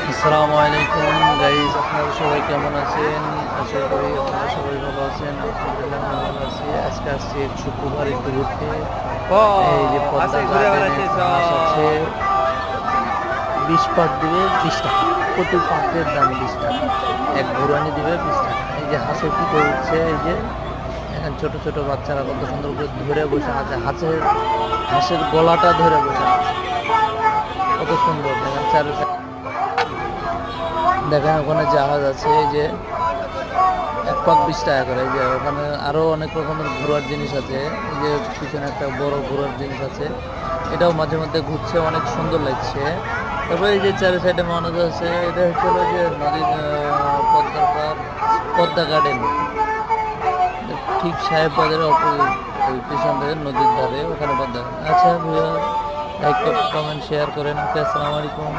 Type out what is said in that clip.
আসসালামু আলাইকুম গাইস, আপনারা সবাই কেমন আছেন? আশা করি আপনারা সবাই ভালো আছেন। আলহামদুলিল্লাহ আমি ভালো আছি। আজকে আসছি শুক্রবার একটু ঘুরতে। এই যে পদ্মা গার্ডেনে মাছ আছে, 20 পাক দিবে 20 টাকা, প্রতি পাকের দাম 20 টাকা। এক ঘুরানি দিবে 20 টাকা। এই যে হাঁসের পিঠে উঠছে, এই যে এখানে ছোট ছোট বাচ্চারা কত সুন্দর করে ধরে বসে আছে, হাঁসের গলাটা ধরে বসে আছে, কত সুন্দর দেখেন। দেখেন ওখানে জাহাজ আছে, এই যে 1 পাক 20 টাকা করে। এই যে ওখানে আরো অনেক রকমের ঘোরার জিনিস আছে, এই যে পিছনে একটা বড় ঘোরার জিনিস আছে, এটাও মাঝে মধ্যে ঘুরছে, অনেক সুন্দর লাগছে। তারপরে এই যে চারি সাইডে মানুষ আছে, এটা হচ্ছে হলো যে নদী, পদ্মার পার, পদ্মা গার্ডেন, ঠিক সাহেববাজারের ওই পিছন থেকে নদীর ধারে ওখানে পদ্মা। আচ্ছা ভাইয়া, লাইক কমেন্ট শেয়ার করেন। আসসালামু আলাইকুম।